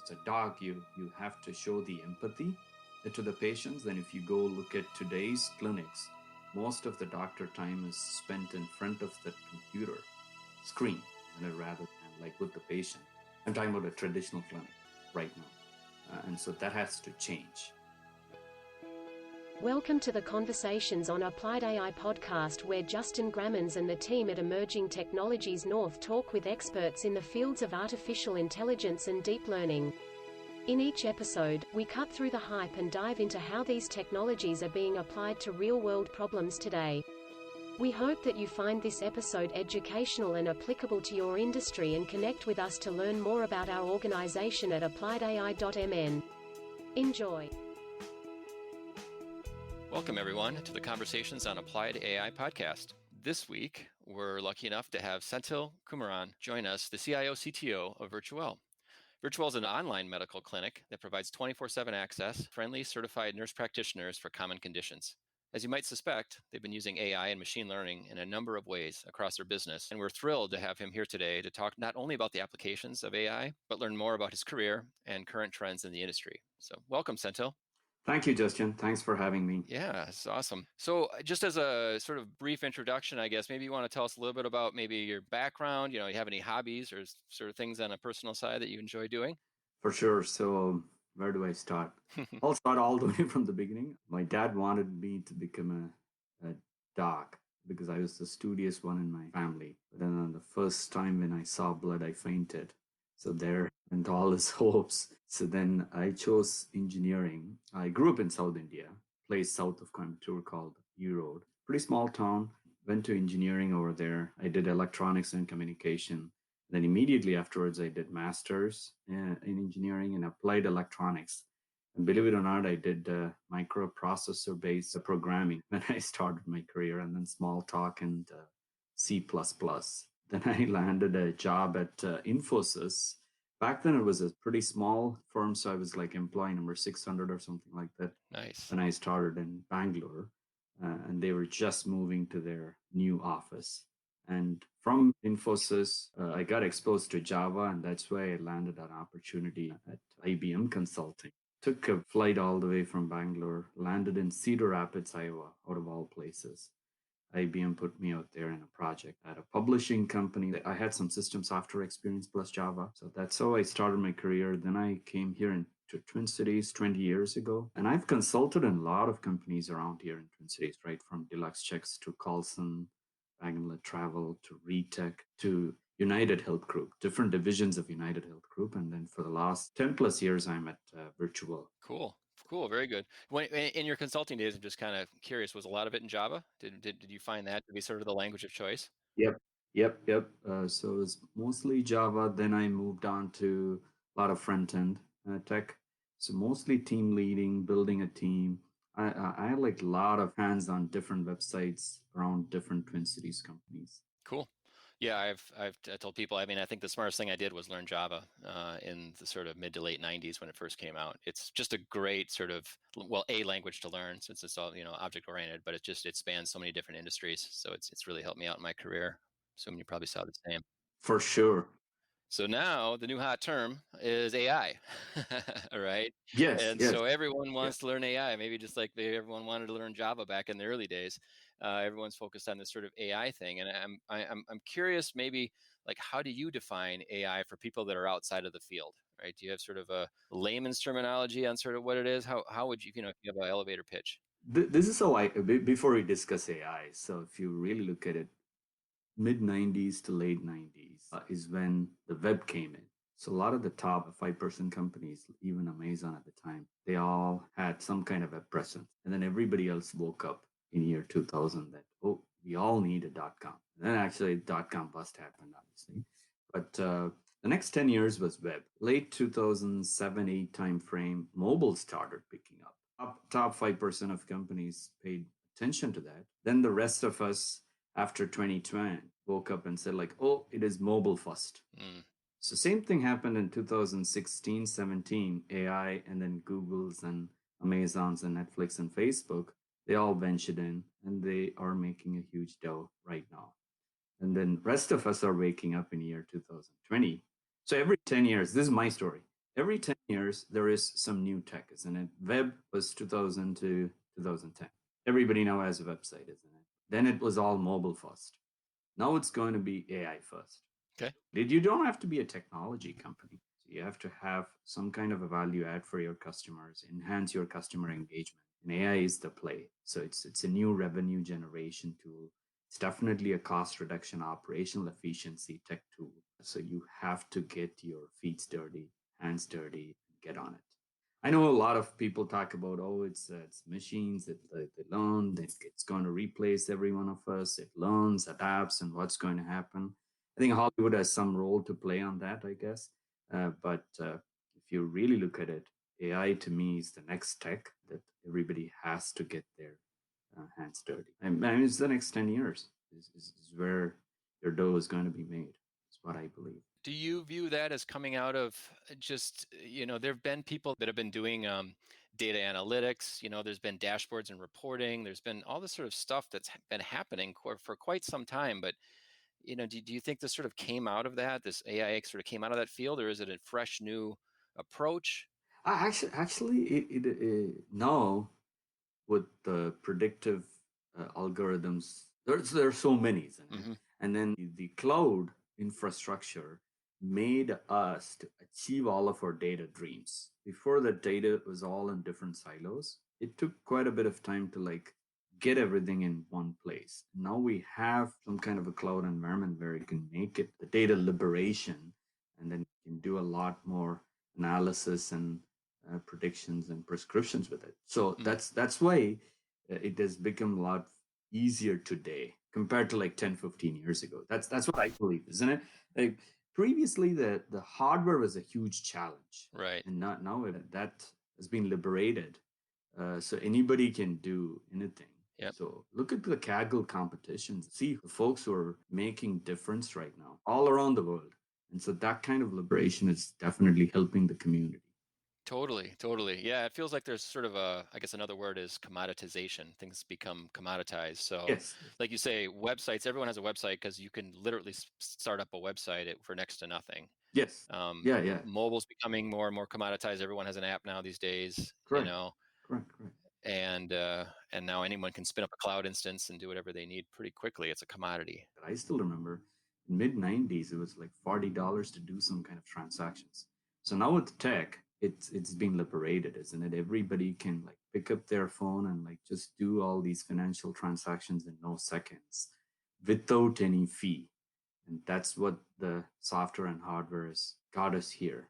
As a doc, you have to show the empathy to the patients. Then if you go look at today's clinics, most of the doctor time is spent in front of the computer screen rather than like with the patient. I'm talking about a traditional clinic right now. And so that has to change. Welcome to the Conversations on Applied AI podcast, where Justin Grammans and the team at Emerging Technologies North talk with experts in the fields of artificial intelligence and deep learning. In each episode, we cut through the hype and dive into how these technologies are being applied to real-world problems today. We hope that you find this episode educational and applicable to your industry, and connect with us to learn more about our organization at appliedai.mn. Enjoy. Welcome, everyone, to the Conversations on Applied AI podcast. This week, we're lucky enough to have Senthil Kumaran join us, the CIO-CTO of Virtuell. Virtuell is an online medical clinic that provides 24/7 access, friendly, certified nurse practitioners for common conditions. As you might suspect, they've been using AI and machine learning in a number of ways across their business, and we're thrilled to have him here today to talk not only about the applications of AI, but learn more about his career and current trends in the industry. So welcome, Senthil. Thank you, Justin. Thanks for having me. Yeah, it's awesome. So just as a sort of brief introduction, I guess, maybe you want to tell us a little bit about maybe your background, you have any hobbies or sort of things on a personal side that you enjoy doing? For sure. So where do I start? I'll start all the way from the beginning. My dad wanted me to become a doc because I was the studious one in my family. But then on the first time when I saw blood, I fainted. So there went all his hopes. So then I chose engineering. I grew up in South India, place south of Coimbatore called Erode. Pretty small town. Went to engineering over there. I did electronics and communication. Then immediately afterwards, I did master's in engineering and applied electronics. And believe it or not, I did microprocessor-based programming when I started my career, and then Smalltalk and C++. Then I landed a job at Infosys. Back then, it was a pretty small firm, so I was like employee number 600 or something like that. Nice. When I started in Bangalore, and they were just moving to their new office. And from Infosys, I got exposed to Java, and that's why I landed an opportunity at IBM Consulting. Took a flight all the way from Bangalore, landed in Cedar Rapids, Iowa, out of all places. IBM put me out there in a project at a publishing company. I had some system software experience plus Java. So that's how I started my career. Then I came here to Twin Cities 20 years ago. And I've consulted in a lot of companies around here in Twin Cities, right? From Deluxe Checks to Carlson, Wagonlit Travel to Retech to United Health Group, different divisions of United Health Group. And then for the last 10 plus years, I'm at Virtuell. Cool. Very good. In your consulting days, I'm just kind of curious, was a lot of it in Java? Did you find that to be sort of the language of choice? Yep. So it was mostly Java. Then I moved on to a lot of front-end tech. So mostly team leading, building a team. I had like a lot of hands on different websites around different Twin Cities companies. Cool. Yeah, I've told people, I think the smartest thing I did was learn Java in the sort of mid to late 90s when it first came out. It's just a great sort of, a language to learn since it's all, object oriented, but it spans so many different industries. So it's really helped me out in my career. Assuming you probably saw the same. For sure. So now the new hot term is AI, right? Yes. So everyone wants to learn AI, maybe just like everyone wanted to learn Java back in the early days. Everyone's focused on this sort of AI thing, and I'm curious, maybe like how do you define AI for people that are outside of the field, right? Do you have sort of a layman's terminology on sort of what it is? How would you, if you have an elevator pitch? This is how before we discuss AI. So if you really look at it, mid 90s to late 90s is when the web came in. So a lot of the top 5% companies, even Amazon at the time, they all had some kind of a presence. And then everybody else woke up in year 2000 that, we all need a .com. And then actually .com bust happened, obviously. But the next 10 years was web. Late 2007, 8 timeframe, mobile started picking up. Top 5% of companies paid attention to that. Then the rest of us, after 2020, woke up and said like, it is mobile first. So same thing happened in 2016, 17, AI, and then Google's and Amazon's and Netflix and Facebook, they all ventured in and they are making a huge dough right now. And then rest of us are waking up in year 2020. So every 10 years, this is my story. every 10 years, there is some new tech, isn't it? Web was 2000 to 2010. Everybody now has a website, isn't it? Then it was all mobile first. Now it's going to be AI first. Okay. You don't have to be a technology company. So you have to have some kind of a value add for your customers, enhance your customer engagement. And AI is the play. So it's a new revenue generation tool. It's definitely a cost reduction, operational efficiency tech tool. So you have to get your feet dirty, hands dirty, and get on it. I know a lot of people talk about, oh, it's machines, they learn, it's going to replace every one of us. It learns, adapts, and what's going to happen. I think Hollywood has some role to play on that, I guess. But if you really look at it, AI to me is the next tech that everybody has to get their hands dirty. And it's the next 10 years is where your dough is going to be made, is what I believe. Do you view that as coming out of just, there have been people that have been doing data analytics, there's been dashboards and reporting, there's been all this sort of stuff that's been happening for quite some time. But, do you think this sort of came out of that, this AI sort of came out of that field, or is it a fresh new approach? Actually, now with the predictive algorithms, there's so many, isn't it? Mm-hmm. And then the cloud infrastructure made us to achieve all of our data dreams. Before, the data was all in different silos. It took quite a bit of time to get everything in one place. Now we have some kind of a cloud environment where you can make it the data liberation, and then you can do a lot more analysis and predictions and prescriptions with it. So that's why it has become a lot easier today compared to like 10, 15 years ago. That's what I believe, isn't it? Like previously the hardware was a huge challenge. Right. And not now that has been liberated. So anybody can do anything. Yep. So look at the Kaggle competitions. See the folks who are making difference right now all around the world. And so that kind of liberation is definitely helping the community. Totally. Yeah, it feels like there's sort of I guess another word is commoditization. Things become commoditized. So, Yes. like you say, websites, everyone has a website because you can literally start up a website for next to nothing. Yes. Yeah. Mobile's becoming more and more commoditized. Everyone has an app now these days, Correct. Correct. and now anyone can spin up a cloud instance and do whatever they need pretty quickly. It's a commodity. I still remember in mid 90s, it was like $40 to do some kind of transactions. So now with tech, it's been liberated, isn't it? Everybody can pick up their phone and just do all these financial transactions in no seconds without any fee. And that's what the software and hardware has got us here.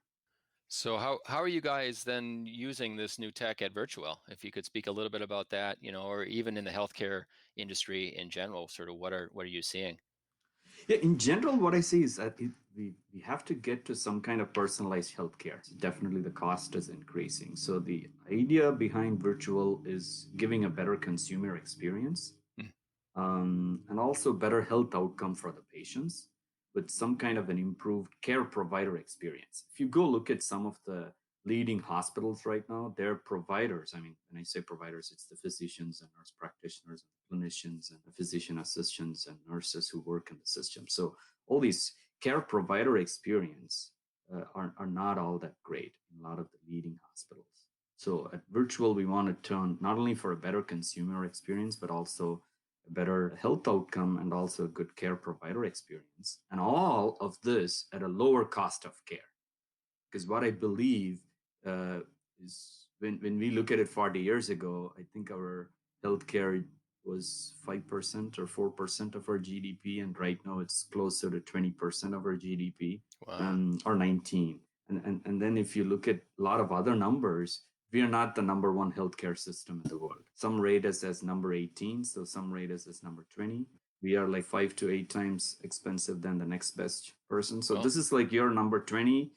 So how are you guys then using this new tech at Virtual? If you could speak a little bit about that, or even in the healthcare industry in general, sort of what are you seeing? Yeah, in general, what I see is that we have to get to some kind of personalized healthcare. Definitely, the cost is increasing. So the idea behind virtual is giving a better consumer experience, and also better health outcome for the patients with some kind of an improved care provider experience. If you go look at some of the leading hospitals right now, their providers, I mean, when I say providers, it's the physicians and nurse practitioners and clinicians and the physician assistants and nurses who work in the system. So all these care provider experience are not all that great in a lot of the leading hospitals. So at Virtual, we want to turn not only for a better consumer experience, but also a better health outcome and also a good care provider experience. And all of this at a lower cost of care. Because what I believe is when we look at it 40 years ago, I think our healthcare was 5% or 4% of our GDP. And right now it's closer to 20% of our GDP. Wow. Or 19. And then if you look at a lot of other numbers, we are not the number one healthcare system in the world. Some rate us as number 18, so some rate us as number 20. We are like 5 to 8 times expensive than the next best person. So this is like your number 20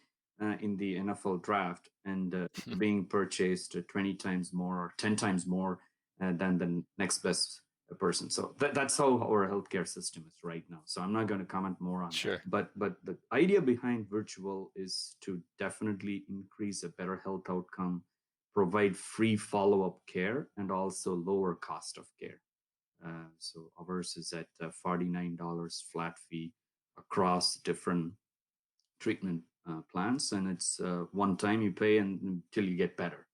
in the NFL draft, and being purchased 20 times more or 10 times more than the next best person. So that's how our healthcare system is right now. So I'm not going to comment more on Sure. that. But the idea behind virtual is to definitely increase a better health outcome, provide free follow-up care, and also lower cost of care. So ours is at $49 flat fee across different treatment plans, and it's one time you pay until you get better.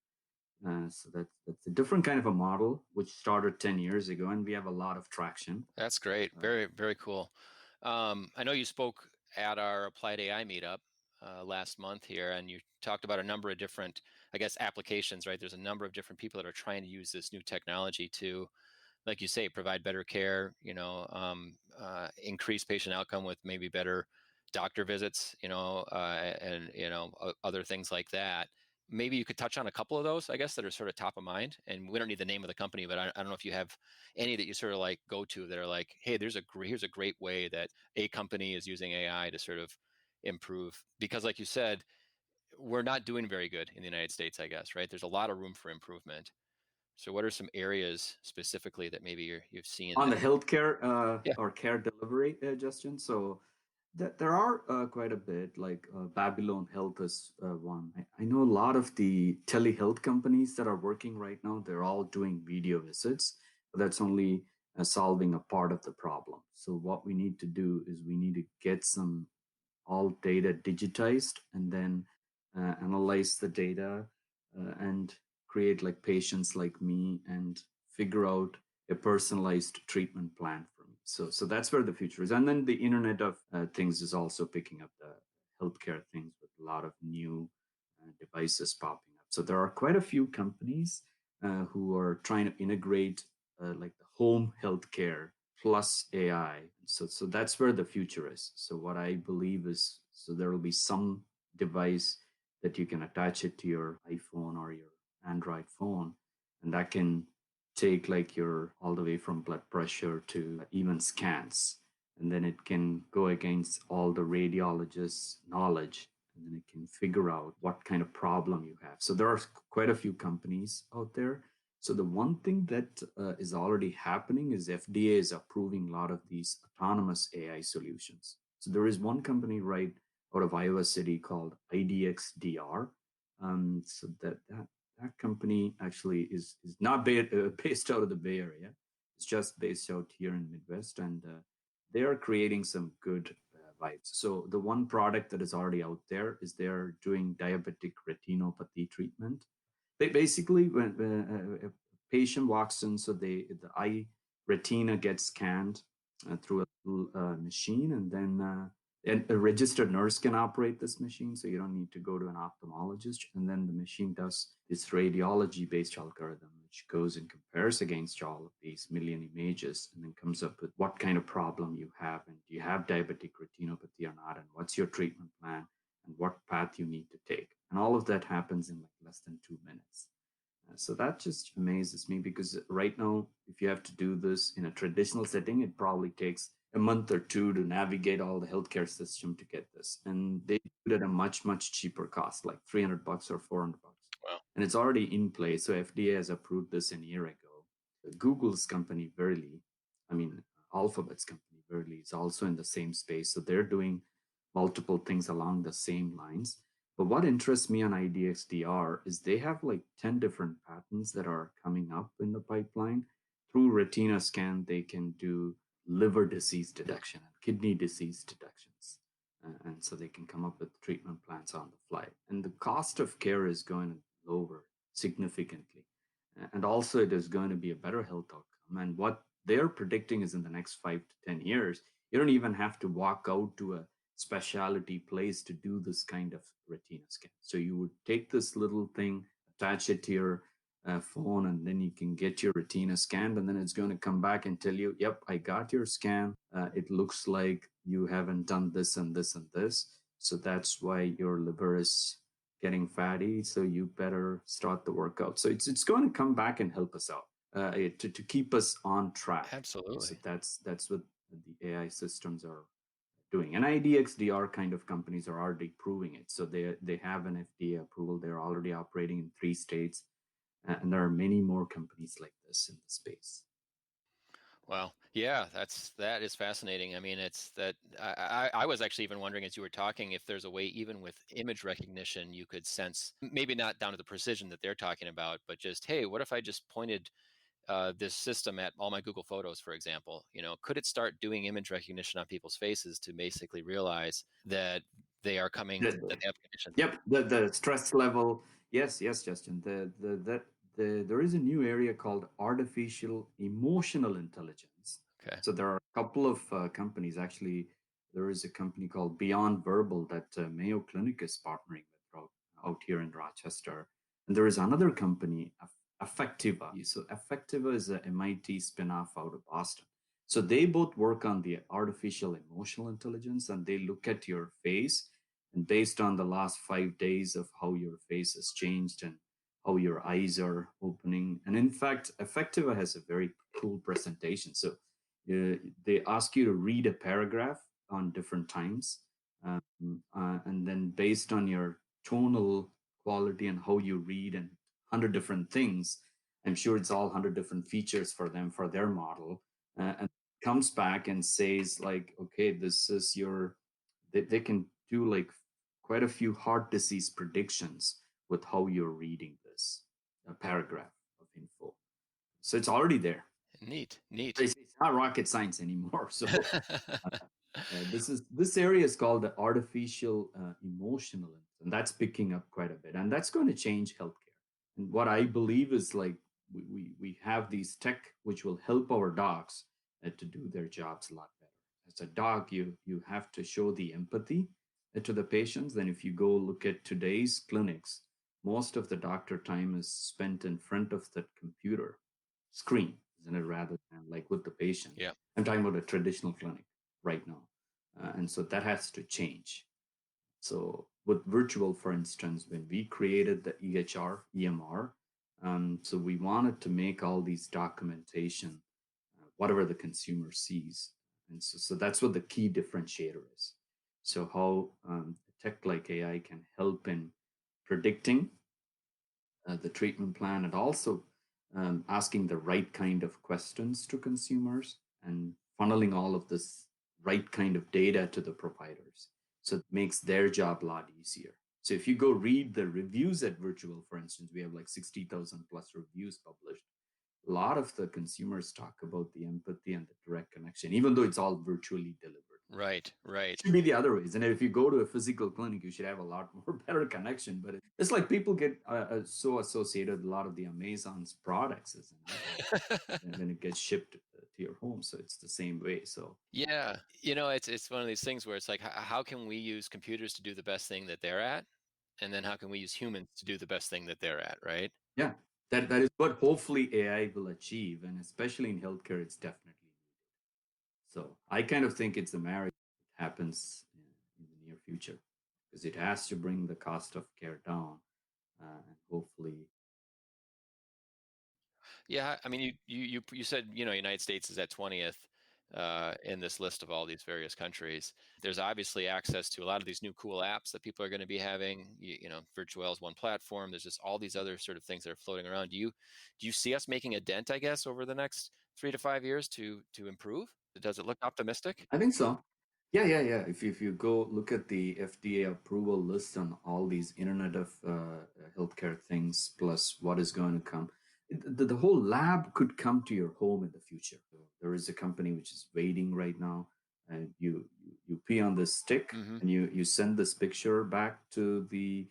So that's a different kind of a model, which started 10 years ago, and we have a lot of traction. That's great. Very, very cool. I know you spoke at our Applied AI meetup last month here, and you talked about a number of different, I guess, applications, right? There's a number of different people that are trying to use this new technology to, like you say, provide better care, increase patient outcome with maybe better doctor visits, and, other things like that. Maybe you could touch on a couple of those, I guess, that are sort of top of mind. And we don't need the name of the company, but I don't know if you have any that you sort of like go to that are like, hey, here's a great way that a company is using AI to sort of improve. Because like you said, we're not doing very good in the United States, I guess, right? There's a lot of room for improvement. So what are some areas specifically that maybe you've seen On that? the healthcare Yeah. or care delivery, Justin. So there are quite a bit, like Babylon Health is one. I know a lot of the telehealth companies that are working right now, they're all doing video visits, but that's only solving a part of the problem. So what we need to do is we need to get some all data digitized and then analyze the data and create like patients like me and figure out a personalized treatment plan for me. So that's where the future is. And then the Internet of Things is also picking up the healthcare things with a lot of new devices popping up. So there are quite a few companies who are trying to integrate like the home healthcare plus AI. So that's where the future is. So what I believe is, so there will be some device that you can attach it to your iPhone or your Android phone, and that can take like your all the way from blood pressure to even scans, and then it can go against all the radiologists' knowledge, and then it can figure out what kind of problem you have. So there are quite a few companies out there. So the one thing that is already happening is FDA is approving a lot of these autonomous AI solutions. So there is one company right out of Iowa City called IDXDR. So that company actually is not based out of the Bay Area. It's just based out here in Midwest, and they are creating some good vibes. So the one product that is already out there is they're doing diabetic retinopathy treatment. They basically, when a patient walks in, so the eye retina gets scanned through a little machine, and then a registered nurse can operate this machine, so you don't need to go to an ophthalmologist. And then the machine does this radiology-based algorithm, which goes and compares against all of these million images, and then comes up with what kind of problem you have, and do you have diabetic retinopathy or not, and what's your treatment plan, and what path you need to take. And all of that happens in like less than 2 minutes. So that just amazes me, because right now, if you have to do this in a traditional setting, it probably takes a month or two to navigate all the healthcare system to get this. And they do it at a much, much cheaper cost, like $300 or $400. Wow. And it's already in place. So FDA has approved this a year ago. Google's company, Verily, I mean, Alphabet's company, Verily, is also in the same space. So they're doing multiple things along the same lines. But what interests me on IDXDR is they have like 10 different patents that are coming up in the pipeline. Through retina scan, they can do liver disease detection and kidney disease detections. And so they can come up with treatment plans on the fly. And the cost of care is going to lower significantly. And also, it is going to be a better health outcome. And what they're predicting is in the next 5 to 10 years, you don't even have to walk out to a specialty place to do this kind of retina scan. So you would take this little thing, attach it to your phone, and then you can get your retina scanned, and then it's going to come back and tell you, yep, I got your scan. It looks like you haven't done this and this and this. So that's why your liver is getting fatty. So you better start the workout. So it's going to come back and help us out to keep us on track. Absolutely. So that's what the AI systems are doing. And IDXDR kind of companies are already proving it. So they have an FDA approval. They're already operating in 3 states, and there are many more companies like this in the space. Wow. Yeah, that is fascinating. I mean, it's that I was actually even wondering as you were talking if there's a way, even with image recognition, you could sense, maybe not down to the precision that they're talking about, but just, hey, what if I just pointed this system at all my Google Photos, for example? Could it start doing image recognition on people's faces to basically realize that they are coming, that they have conditions. Yep, the stress level. Yes, yes, Justin. There is a new area called artificial emotional intelligence. Okay. So there are a couple of companies. Actually, there is a company called Beyond Verbal that Mayo Clinic is partnering with out here in Rochester, and there is another company, Affectiva. So Affectiva is a MIT spinoff out of Boston. So they both work on the artificial emotional intelligence, and they look at your face, and based on the last 5 days of how your face has changed and how your eyes are opening. And in fact, Effectiva has a very cool presentation. So they ask you to read a paragraph on different times. And then based on your tonal quality and how you read and 100 different things, I'm sure it's all 100 different features for them, for their model. And comes back and says like, okay, this is your, they can do like quite a few heart disease predictions with how you're reading this paragraph of info. So it's already there. Neat, neat. It's not rocket science anymore. So this area is called the artificial emotional, and that's picking up quite a bit, and that's going to change healthcare. And what I believe is like we have these tech which will help our docs to do their jobs a lot better. As a doc, you have to show the empathy to the patients. Then if you go look at today's clinics, most of the doctor time is spent in front of the computer screen, isn't it, rather than like with the patient. Yeah. I'm talking about a traditional clinic right now. And so that has to change. So with virtual, for instance, when we created the EHR, EMR, so we wanted to make all these documentation, whatever the consumer sees. And so that's what the key differentiator is. So how tech like AI can help in predicting the treatment plan, and also asking the right kind of questions to consumers and funneling all of this right kind of data to the providers. So it makes their job a lot easier. So if you go read the reviews at Virtual, for instance, we have like 60,000 plus reviews published. A lot of the consumers talk about the empathy and the direct connection, even though it's all virtually delivered. Right, right. It should be the other ways. And if you go to a physical clinic, you should have a lot more better connection. But it's like people get so associated with a lot of the Amazon's products as and then it gets shipped to your home. So it's the same way. So yeah, it's one of these things where it's like, how can we use computers to do the best thing that they're at, and then how can we use humans to do the best thing that they're at, right? yeah, that is what hopefully AI will achieve, and especially in healthcare, it's definitely needed. So I kind of think it's a marriage that happens in the near future, because it has to bring the cost of care down, and hopefully. Yeah, I mean, you said United States is at 20th in this list of all these various countries. There's obviously access to a lot of these new cool apps that people are going to be having. Virtual is one platform. There's just all these other sort of things that are floating around. Do you see us making a dent, I guess, over the next 3 to 5 years to improve? Does it look optimistic? I think so. Yeah. If you go look at the FDA approval list on all these Internet of healthcare things, plus what is going to come, the whole lab could come to your home in the future. There is a company which is waiting right now, and you pee on this stick, Mm-hmm. and you send this picture back to the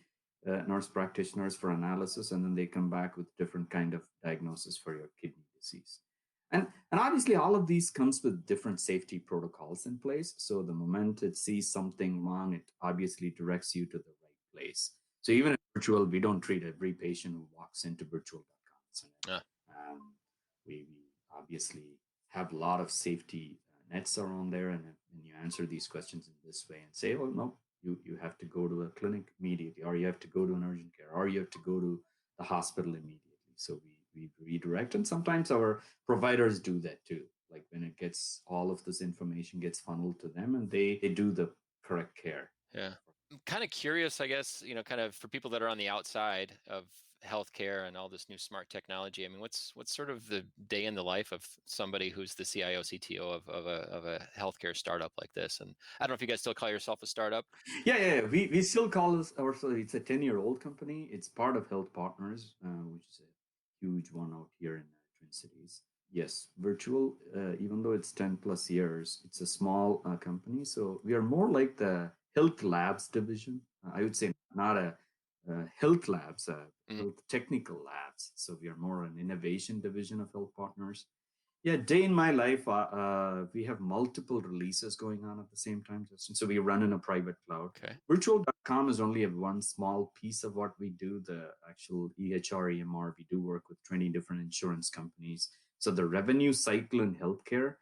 nurse practitioners for analysis, and then they come back with different kind of diagnosis for your kidney disease. And obviously all of these comes with different safety protocols in place. So the moment it sees something wrong, it obviously directs you to the right place. So even in virtual, we don't treat every patient who walks into virtual.com. So, we obviously have a lot of safety nets around there, and you answer these questions in this way and say, oh no, you have to go to a clinic immediately, or you have to go to an urgent care, or you have to go to the hospital immediately. So we redirect, and sometimes our providers do that too. Like when it gets, all of this information gets funneled to them, and they do the correct care. Yeah. I'm kind of curious, I guess, kind of for people that are on the outside of healthcare and all this new smart technology. I mean, what's sort of the day in the life of somebody who's the CIO, CTO of a healthcare startup like this? And I don't know if you guys still call yourself a startup. Yeah. We still call us ourselves. It's a 10-year-old company. It's part of Health Partners, which is a huge one out here in Twin Cities. Yes, virtual. Even though it's 10 plus years, it's a small company. So we are more like the health labs division. I would say not a health labs, health technical labs. So we are more an innovation division of Health Partners. Yeah, day in my life, we have multiple releases going on at the same time, Justin. So we run in a private cloud. Okay. Virtual.com is only one small piece of what we do. The actual EHR, EMR, we do work with 20 different insurance companies. So the revenue cycle in healthcare,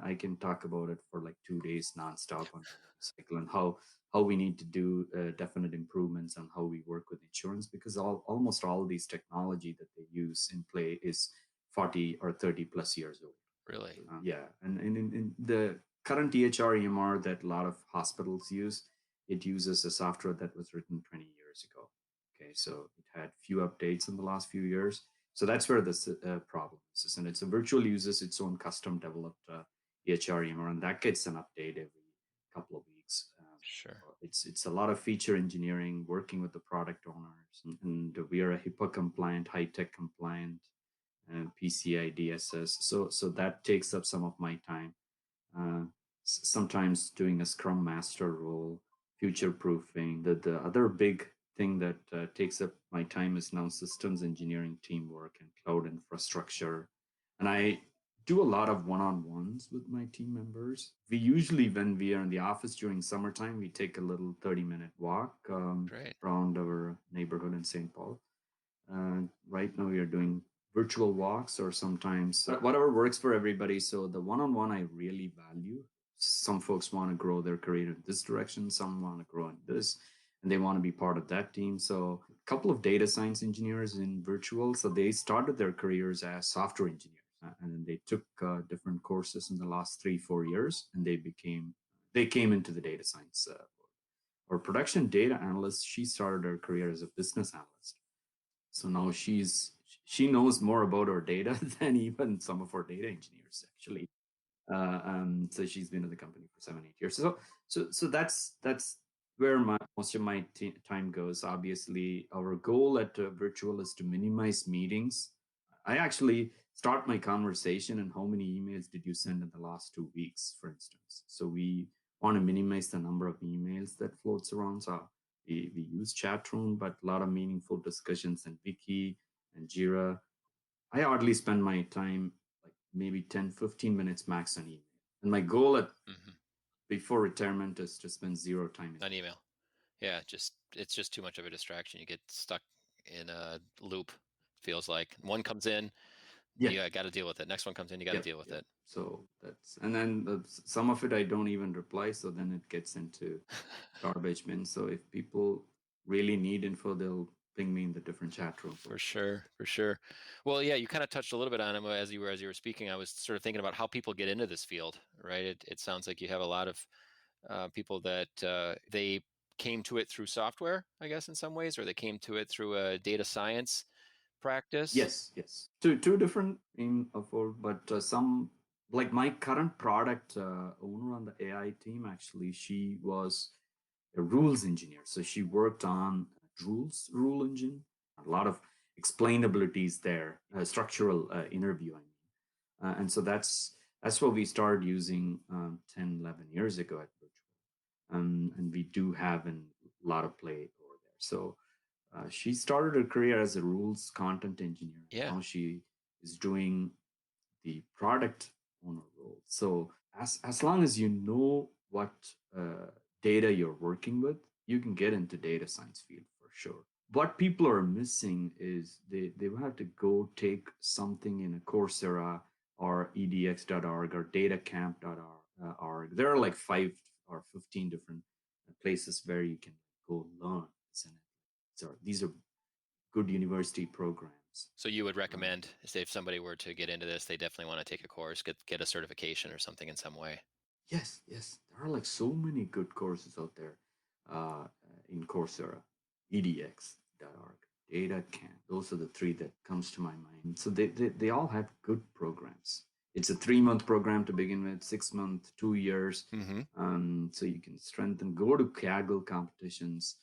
I can talk about it for like 2 days nonstop on revenue cycle and how we need to do definite improvements on how we work with insurance, because almost all these technology that they use in play is 40 or 30 plus years old. Really? Yeah. And in the current EHR EMR that a lot of hospitals use, it uses a software that was written 20 years ago. Okay. So it had few updates in the last few years. So that's where this problem is. And it's a virtual uses its own custom developed EHR EMR, and that gets an update every couple of weeks. Sure. It's a lot of feature engineering, working with the product owners, and we are a HIPAA compliant, high tech compliant, PCI DSS. So that takes up some of my time. Uh, Sometimes doing a Scrum Master role, future proofing. The other big thing that takes up my time is now systems engineering, teamwork, and cloud infrastructure. And I do a lot of one-on-ones with my team members. We usually, when we are in the office during summertime, we take a little 30-minute walk around our neighborhood in St. Paul. Right now, we are doing virtual walks or sometimes whatever works for everybody. So the one-on-one I really value. Some folks want to grow their career in this direction, some want to grow in this, and they want to be part of that team. So a couple of data science engineers in virtual, so they started their careers as software engineers, and they took different courses in the last 3-4 years, and they came into the data science world. Or production data analyst, she started her career as a business analyst. So now she knows more about our data than even some of our data engineers actually. So she's been in the company for 7-8 years. So that's where most of my time goes. Obviously, our goal at Virtual is to minimize meetings. I actually start my conversation and how many emails did you send in the last 2 weeks, for instance. So we want to minimize the number of emails that floats around. So we use chat room, but a lot of meaningful discussions in Wiki and Jira. I hardly spend my time like maybe 10-15 minutes max on email. And my goal before retirement is to spend zero time on email. Yeah, it's just too much of a distraction. You get stuck in a loop. Feels like one comes in, you got to deal with it. Next one comes in, you got to deal with it. So and then some of it I don't even reply. So then it gets into garbage bin. So if people really need info, they'll ping me in the different chat room. For sure. Well, yeah, you kind of touched a little bit on it as you were speaking. I was sort of thinking about how people get into this field, right? It sounds like you have a lot of people that they came to it through software, I guess, in some ways, or they came to it through a data science practice. Yes. Two different but some, like my current product owner on the AI team, actually, she was a rules engineer. So she worked on rule engine, a lot of explainabilities there, structural interviewing. And so that's what we started using 10, 11 years ago at Virtual. And we do have a lot of play over there. So she started her career as a rules content engineer. Yeah. Now she is doing the product owner role. So as long as you know what data you're working with, you can get into data science field for sure. What people are missing is they will have to go take something in a Coursera or edx.org or datacamp.org. There are like 5 or 15 different places where you can go learn. So these are good university programs. So you would recommend, say, if somebody were to get into this, they definitely want to take a course, get a certification or something in some way. Yes. There are like so many good courses out there in Coursera, edx.org, DataCamp. Those are the 3 that comes to my mind. So they all have good programs. It's a 3-month program to begin with, 6 months, 2 years. So you can strengthen, go to Kaggle competitions.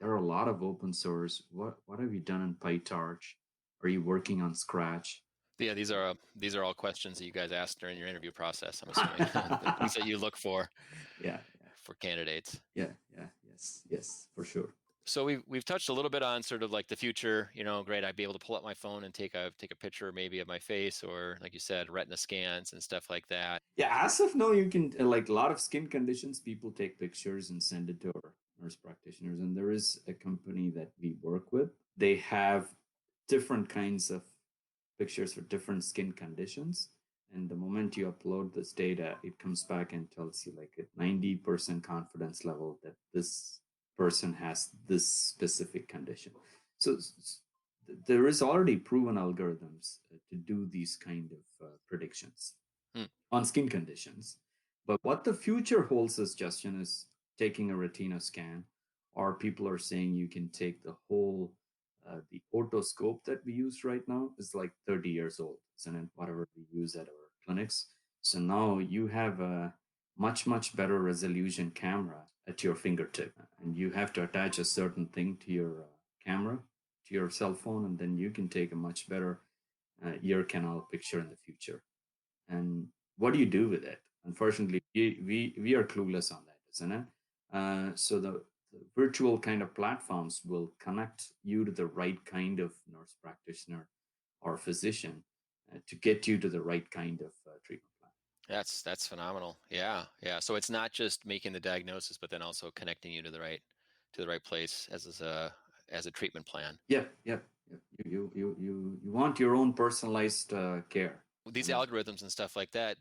There are a lot of open source. What have you done in PyTorch? Are you working on Scratch? Yeah, these are all questions that you guys asked during your interview process, I'm assuming. Things that you look for. Yeah. for candidates. Yeah, yeah, yes, for sure. So we've touched a little bit on sort of like the future. Great. I'd be able to pull up my phone and take a picture maybe of my face, or like you said, retina scans and stuff like that. Yeah, as of now, you can like a lot of skin conditions. People take pictures and send it to our nurse practitioners, and there is a company that we work with. They have different kinds of pictures for different skin conditions. And the moment you upload this data, it comes back and tells you like a 90% confidence level that this person has this specific condition. So there is already proven algorithms to do these kind of predictions Hmm. on skin conditions. But what the future holds us, Justin, is taking a retina scan, or people are saying you can take the whole the otoscope that we use right now is like 30 years old, isn't it? Whatever we use at our clinics. So now you have a much better resolution camera at your fingertip, and you have to attach a certain thing to your camera, to your cell phone, and then you can take a much better ear canal picture in the future. And what do you do with it? Unfortunately, we are clueless on that, isn't it? So the virtual kind of platforms will connect you to the right kind of nurse practitioner or physician to get you to the right kind of treatment plan. That's phenomenal. Yeah, yeah. So it's not just making the diagnosis, but then also connecting you to the right place as a treatment plan. Yep. You want your own personalized care. These algorithms and stuff like that,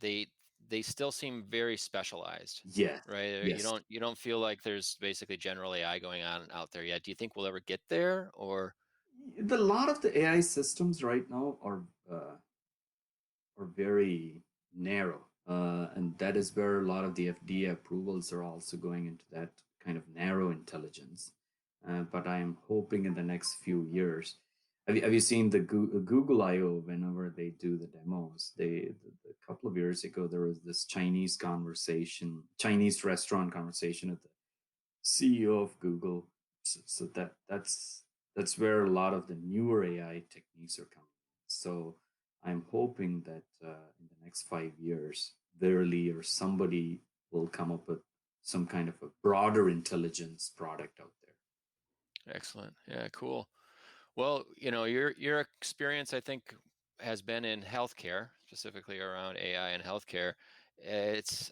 they still seem very specialized, Yes, right? yes. You don't feel like there's basically general AI going on out there yet. Do you think we'll ever get there, or? The lot of the AI systems right now are very narrow. And that is where a lot of the FDA approvals are also going into that kind of narrow intelligence. But I am hoping in the next few years. Have you seen the Google I/O whenever they do the demos? A couple of years ago, there was this Chinese restaurant conversation at the CEO of Google. So that's where a lot of the newer AI techniques are coming. So I'm hoping that in the next 5 years, Verily or somebody will come up with some kind of a broader intelligence product out there. Excellent. Yeah, cool. Well, your experience, I think, has been in healthcare, specifically around AI and healthcare. It's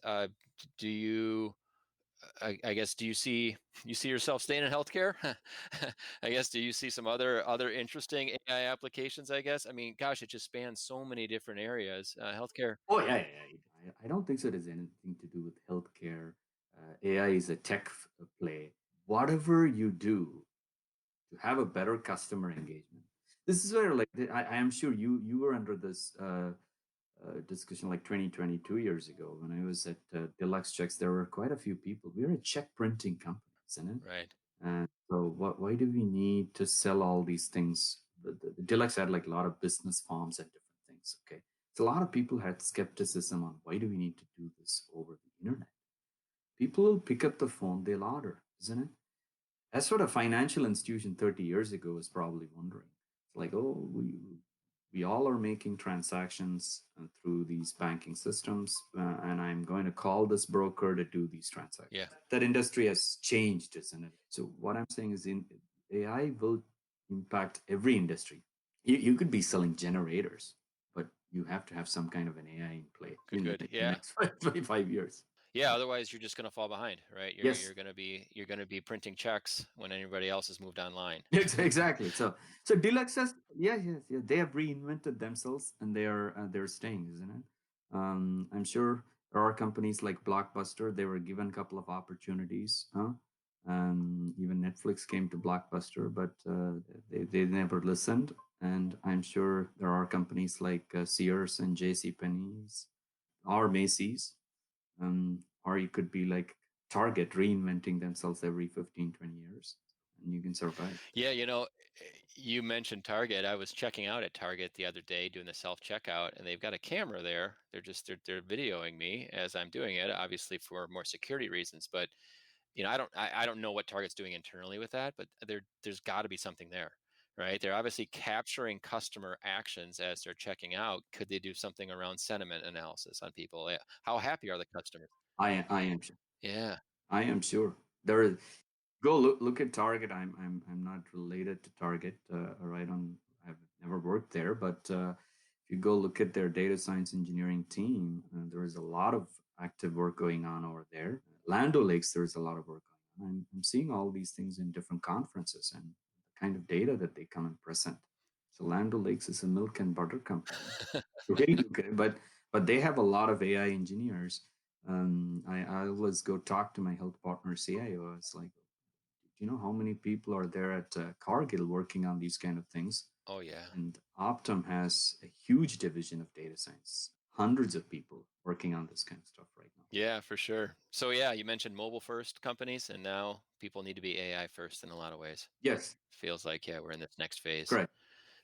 do you I guess do you see yourself staying in healthcare? I guess do you see some other interesting AI applications? I guess, I mean, gosh, it just spans so many different areas. Healthcare. Oh yeah. I don't think so. It has anything to do with healthcare. AI is a tech play. Whatever you do to have a better customer engagement. This is where, like, I am sure you were under this discussion like 20, 2 years ago when I was at Deluxe Checks. There were quite a few people. We're a check printing company, isn't it? Right. And so, why do we need to sell all these things? The Deluxe had like a lot of business forms and different things. Okay, so a lot of people had skepticism on why do we need to do this over the internet? People will pick up the phone, they'll order, isn't it? That's what a financial institution 30 years ago was probably wondering. It's like, oh, we all are making transactions through these banking systems, and I'm going to call this broker to do these transactions. Yeah. That industry has changed, isn't it? So what I'm saying is, in AI will impact every industry. You could be selling generators, but you have to have some kind of an AI in play in Good. the Yeah. next 5 years. Yeah, otherwise you're just going to fall behind, right? Yes, You're going to be printing checks when anybody else has moved online. exactly. So Deluxe has yes. They have reinvented themselves and they're staying, isn't it? I'm sure there are companies like Blockbuster. They were given a couple of opportunities, huh? Even Netflix came to Blockbuster, but they never listened. And I'm sure there are companies like Sears and J.C. Penney's or Macy's, or it could be like Target reinventing themselves every 15, 20 years, and you can survive. Yeah, you mentioned Target. I was checking out at Target the other day doing the self checkout, and they've got a camera there. They're videoing me as I'm doing it, obviously for more security reasons. But I don't know what Target's doing internally with that, but there's got to be something there, right? They're obviously capturing customer actions as they're checking out. Could they do something around sentiment analysis on people? How happy are the customers? I am sure. Yeah. I am sure. Go look at Target. I'm not related to Target. Right on. I've never worked there, but if you go look at their data science engineering team, there is a lot of active work going on over there. Land O'Lakes, there is a lot of work going on. I'm seeing all these things in different conferences and the kind of data that they come and present. So Land O'Lakes is a milk and butter company. Really look at it, but they have a lot of AI engineers. I always go talk to my health partner CIO. It's like, do you know how many people are there at Cargill working on these kind of things? Oh, yeah. And Optum has a huge division of data science, hundreds of people working on this kind of stuff right now. Yeah, for sure. So yeah, you mentioned mobile first companies, and now people need to be AI first in a lot of ways. Yes, Feels like, yeah, we're in this next phase correct.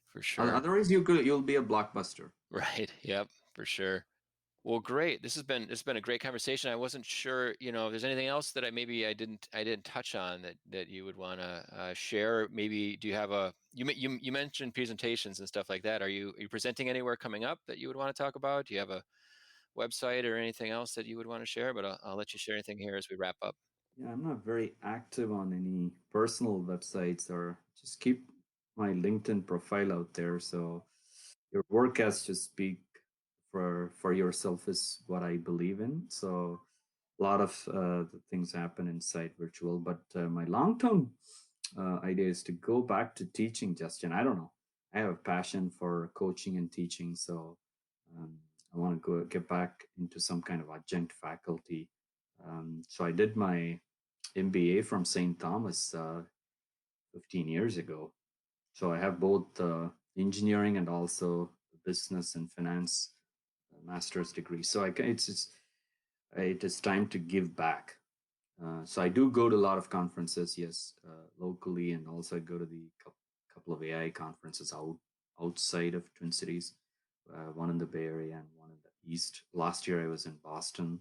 for sure. Otherwise, you'll be a blockbuster. Right. Yep, for sure. Well, great. This has been a great conversation. I wasn't sure, if there's anything else that I didn't touch on that you would want to share. Maybe do you have you mentioned presentations and stuff like that. Are you presenting anywhere coming up that you would want to talk about? Do you have a website or anything else that you would want to share? But I'll let you share anything here as we wrap up. Yeah, I'm not very active on any personal websites or just keep my LinkedIn profile out there. So your work has to speak for yourself is what I believe in. So a lot of the things happen inside virtual, but my long-term idea is to go back to teaching, Justin. I don't know. I have a passion for coaching and teaching, so um, I want to go get back into some kind of adjunct faculty. So I did my MBA from St. Thomas 15 years ago. So I have both engineering and also business and finance master's degree. So it is time to give back. So I do go to a lot of conferences, yes, locally, and also I go to the couple of AI conferences outside of Twin Cities, one in the Bay Area and one in the East. Last year I was in Boston.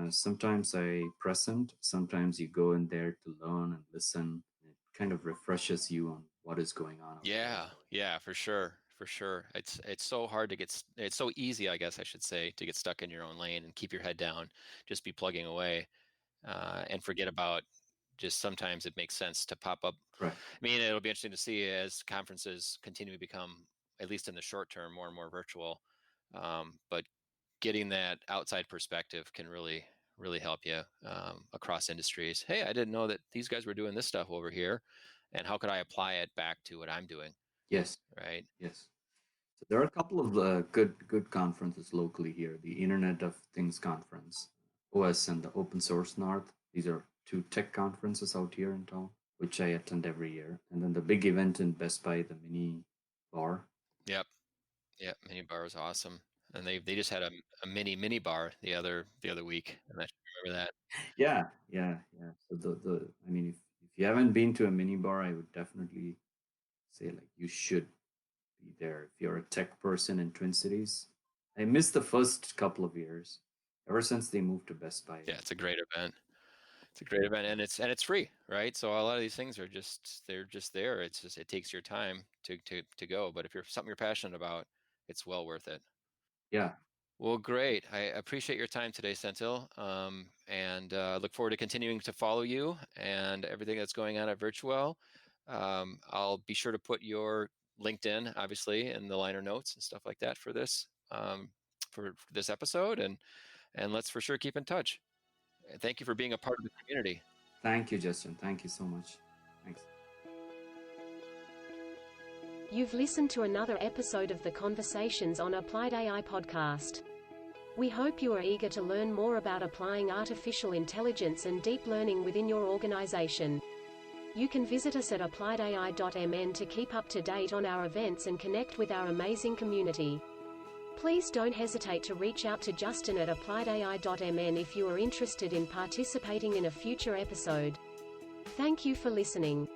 Sometimes I present, sometimes you go in there to learn and listen. It kind of refreshes you on what is going on out Yeah, there. yeah, for sure, for sure. It's so hard to it's so easy, I guess I should say, to get stuck in your own lane and keep your head down, just be plugging away, and forget about. Just sometimes it makes sense to pop up. Correct. I mean, it'll be interesting to see as conferences continue to become, at least in the short term, more and more virtual. But getting that outside perspective can really help you across industries. Hey, I didn't know that these guys were doing this stuff over here, and how could I apply it back to what I'm doing? Yes. Right. Yes. So there are a couple of good conferences locally here. The Internet of Things conference, OS, and the Open Source North. These are two tech conferences out here in town, which I attend every year. And then the big event in Best Buy, the mini bar. Yep. Yep. Mini bar is awesome, and they just had a mini bar the other week. I'm not sure if you remember that. Yeah, yeah, yeah. So the I mean, if you haven't been to a mini bar, I would definitely say like you should be there if you're a tech person in Twin Cities. I missed the first couple of years, ever since they moved to Best Buy. Yeah, it's a great event. It's a great event, and it's free, right? So a lot of these things are they're just there. It's just it takes your time to go, but if you're something you're passionate about, it's well worth it. Yeah, Well, great. I appreciate your time today, Senthil, and look forward to continuing to follow you and everything that's going on at Virtuel. I'll be sure to put your LinkedIn, obviously, in the liner notes and stuff like that for this episode, and let's for sure keep in touch. Thank you for being a part of the community. thank you, Justin. Thank you so much. Thanks. You've listened to another episode of the Conversations on Applied AI podcast. We hope you are eager to learn more about applying artificial intelligence and deep learning within your organization. You can visit us at appliedai.mn to keep up to date on our events and connect with our amazing community. Please don't hesitate to reach out to Justin at appliedai.mn if you are interested in participating in a future episode. Thank you for listening.